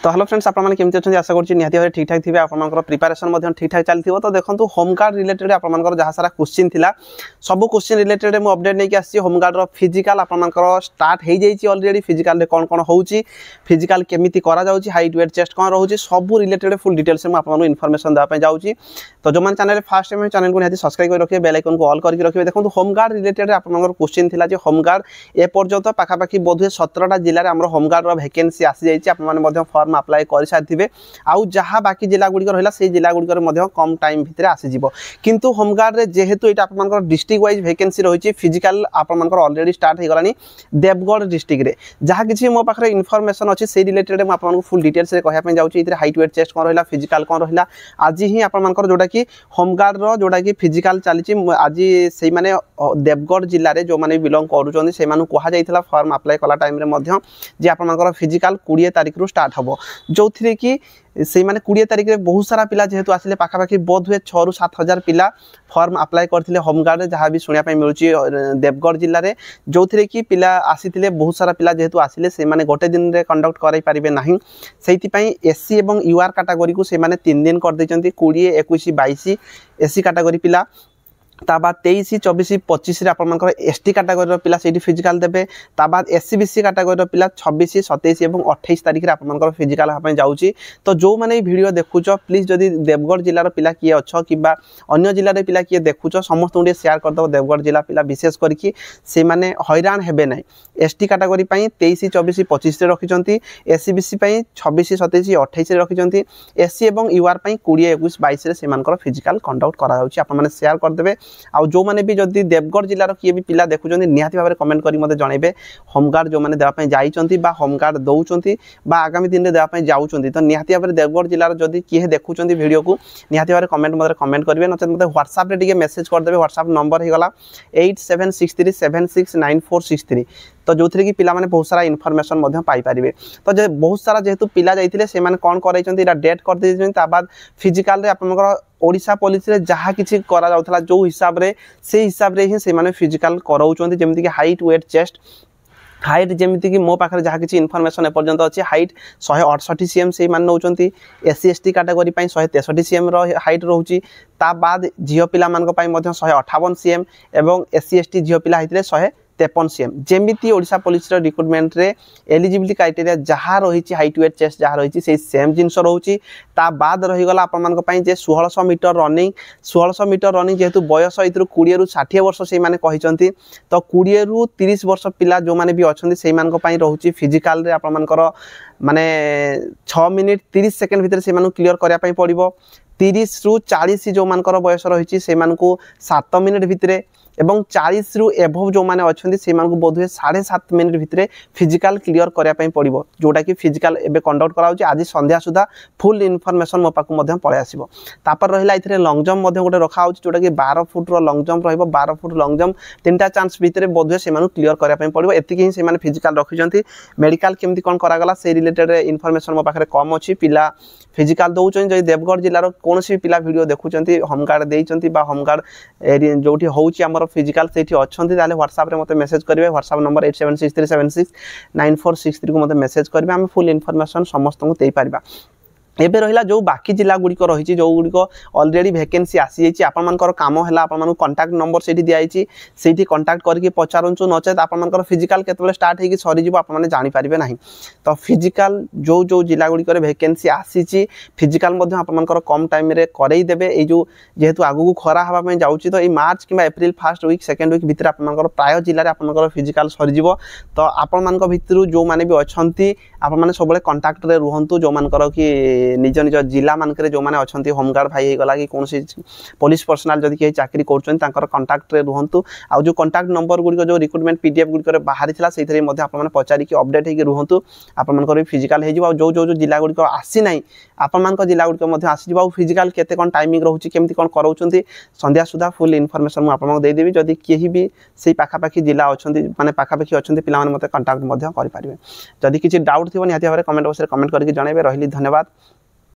तो hello friends आपने केमती अच्छा आशा करुँच निहाती भाव ठीक ठाक थे आपंकर प्रिपेरेसन ठीक ठाक चलती तो देखो होमगार्ड रिलेटेड आपंकर जहाँ सारा क्वेश्चन थी सब क्वेश्चन रिलेटेड मुझे अपडेट नहीं आसी होमगार्ड फिजिकल आपंकर स्टार्ट हो जाइए अलरेडी फिजिकल कौन कौन हो फिजिकल केमी करा हाइट वेट चेस्ट कौन रोचे सब रिलेटेड फुल डिटेल्स में आपको इनफॉरमेशन देवाई जाऊँगी तो जो मैंने चैनल फास्ट टाइम चैनल को निहाती सब्सक्राइब कर रखिए बेल आइकन को ऑल करके रखिए देखो होमगार्ड रिलेटेड आपंकर क्वेश्चन थी होमगार्ड ए पर्यंत पाखापाखि बोधे 17टा जिले में होमगार्ड वैकेंसी आसी जाइए आपने फॉर्म अप्लाई कर सारी आउ जहाँ बाकी जिला गुड़िक रहा से जिला गुड़िक कम टाइम भितर आसीज किंतु होमगार्ड रे जेहेतु ये आप डिस्ट्रिक्ट वाइज वैकेंसी रही फिजिकल आपंकर ऑलरेडी स्टार्ट हो गलानी देवगढ़ डिस्ट्रिक्ट रे जहाँ किसी मो पाखे इनफॉरमेशन अच्छी से रिलेटेड मुझे फुल डिटेल्स कहवाई जाऊँगी हाइट वेट चेस्ट कौन रहा फिजिकल कौन रहा आज ही आपंकर जोटा कि होमगार्ड जोटा कि फिजिकल चली आज से मैंने देवगढ़ जिले में जो मैंने बिलंग करुँचा फॉर्म अप्लाई कला टाइम जे आपंकर फिजिकल 20 तारिख रु स्टार्ट हम जो थी कि से माने 20 तारिख में बहुत सारा पिला जेहेतु आसिले पाखापाखि बोध हुए 6 ରୁ 7 हजार पिला फॉर्म अप्लाई करथिले होमगार्ड जहाँ भी सुनिया मिलूँ देवगढ़ जिले में जो थी कि पिला आसी बहुत सारा पिला जेहेतु आसिले से माने गोटे दिन में कंडक्ट कराई पारिबे नहीं से एससी एवं यूआर कैटेगरी को से माने 3 दिन कर देचंती 20, 21, 22 एससी कैटेगरी पिला ता बाद 23, 24, 25 आपंकर एसटी कैटेगरी पिला से फिजिकल देवे ता बाद एससी बीसी कैटेगरी पिला 26, 27 और 28 तारिख में आपंकर फिजिकल हाँ जाऊँगी तो जो मैंने वीडियो देखुच प्लीज जदि देवगढ़ जिलार पिला किए अच्छ कि अन्य जिले पिला किए देखुच समस्त शेयर करदेव देवगढ़ जिला पिला विशेष करके से माने हैरान हेबे नहीं एसटी कैटेगरी 23, 24, 25 रखिंट एससी बीसी 26, 27, 28 रखिंट एससी और यूआर 20, 21, 22 से फिजिकल कंडक्ट करा शेयर करदे आउ जो मैंने भी जदि देवगढ़ जिलार किए भी पिला देखुं निहाती भाव में कमेंट कर मत जनइबे होमगार्ड जो मैंने देवाई जाइंट होमगार्ड दौरान आगामी दिन में देवाई जाऊँगी तो निहाती भाव में देवगढ़ जिलार जदि किए देखुं वीडियो को निहाती भाव में मत कमेंट करेंगे नचेत मत व्हाट्सएप टे मेसेज करदे व्हाट्सएप नंबर होगा 8763769463 तो जो थी कि पिला माने बहुत सारा इनफॉरमेशन पाइपर तो बहुत सारा जेहेतु पिला जाइए से कौन कर डेट कर बाद फिजिकल आपंकर ओडिशा पुलिस रे जहाँ किसी करा जाउथला जो हिसाब रे से हिसाब रे ही से माने फिजिकल कराउछन्ती जेमति कि हाइट वेट चेस्ट हाइट जमीती कि मो पाखे जहाँ किसी इनफॉरमेशन एपर्यंत अच्छी हाइट 168 cm से मान नौकरी SC ST category 163 cm height रोचे ता बाद झील पिला 158 cm एवं एससी एसटी झील पिला होते 153 cm जेमिति ओडिशा पुलिस रिक्रुटमेंट रे एलिजिबिलिटी क्राइटेरिया जहाँ रही हाइट वेट चेस्ट जहाँ रही से सेम जिनस रोचे ता बाद रहीगला आपण 1600 मीटर रनिंग 1600 मीटर रनिंग जेहेतु बयस ये 20 ରୁ 60 वर्ष से माने कहते तो 20 ରୁ 30 वर्ष पिला जो माने भी अच्छा से रोचे फिजिकल आपंकर माने 6 मिनिट 30 सेकेंड भितर से क्लीयर करने पड़ो 30 ରୁ 40 जो मानकर बयस रही से 7 मिनिट भितर एवं 40 ରୁ एभव जो मैंने अच्छा से बोध हुए 7.5 मिनिट भितर फिजिकल क्लीयर करने पड़ो जोटा कि फिजिकल एवं कंडक्ट कराऊँ आज संध्या सुधा फुल इनफॉरमेशन मो पाक पलि आसो तापर रहा ये लंग जंप गोटे रखा जोटा कि 12 फुट लंग जंप रहा 12 फुट लंग जंप 3टा चांस भितर बोध हुए से क्लीयर करने पड़ो एतिक ही से फिजिकल रखिंट मेडिकल केमती कौन करागला से रिलेटेड इनफॉरमेशन मो पाखे कम अच्छी पिला फिजिकल दौरान जब देवगढ़ जिलार कौन सी पिला वीडियो देखुं होमगार्ड देती होमगार्ड जो होमर फिजिकल से अच्छा व्हाट्सएप मत मेसेज करेंगे व्हाट्सएप नंबर 8763769463 को मत मेसेज करेंगे आम फुल इनफॉरमेशन समस्त को दे पारिबा एबे रहिला जो बाकी जिला गुड़िक रही जो गुड़िक ऑलरेडी वैकेंसी आसी जाइए आपंकर काम है आपको कंटाक्ट नंबर से दिखाई से कंटाक्ट करके पचारूँ नचेत आपंकर फिजिकल केतबेले स्टार्ट होगी सरीज आपने जानीपारे ना तो फिजिकल जो जो जिला गुड़िक वैकेंसी आसी फिजिकल आपंकर कम टाइम करईदेवे जो जेहेतु आगू खरा हाँपाई जाऊँगी तो ये मार्च कि April first week second week भितर आपंकर प्राय जिले आपंकर फिजिकल सरीज तो आपण भितर जो मैंने भी अच्छा आपने सब कंटाक्ट रे रुहतु जो मानकर कि निज निज जिला मानक जो मैंने अच्छा होमगार्ड भाई होगा कि कौन पुलिस पर्सनाल जदि किए चाकरी कर कंटाक्ट रे रुहतु आ जो कंटाक्ट नंबर गुड़िक जो रिक्रुटमेंट पीडीएफ गुड़िक बाहरी से आपने पचारिक अपडेट होकर रुहतु आपंकर फिजिकल हो जो जो जिला गुड़िक आसी ना आपण जिला गुड़िक आसीज फिजिकल केते कौन टाइमिंग रोचे केमती कौन कराउछन्ती संध्या सुधा फुल इनफॉरमेशन आपको देदेवी जदि कहीं भी से पाखापाखि जिला अच्छा माने पाखापाखि अच्छा पिला मत कंटाक्ट करेंगे जदि किसी डाउट थी निहाती भाव में कमेंट बॉक्स में कमेंट करके जनइबे रही धन्यवाद।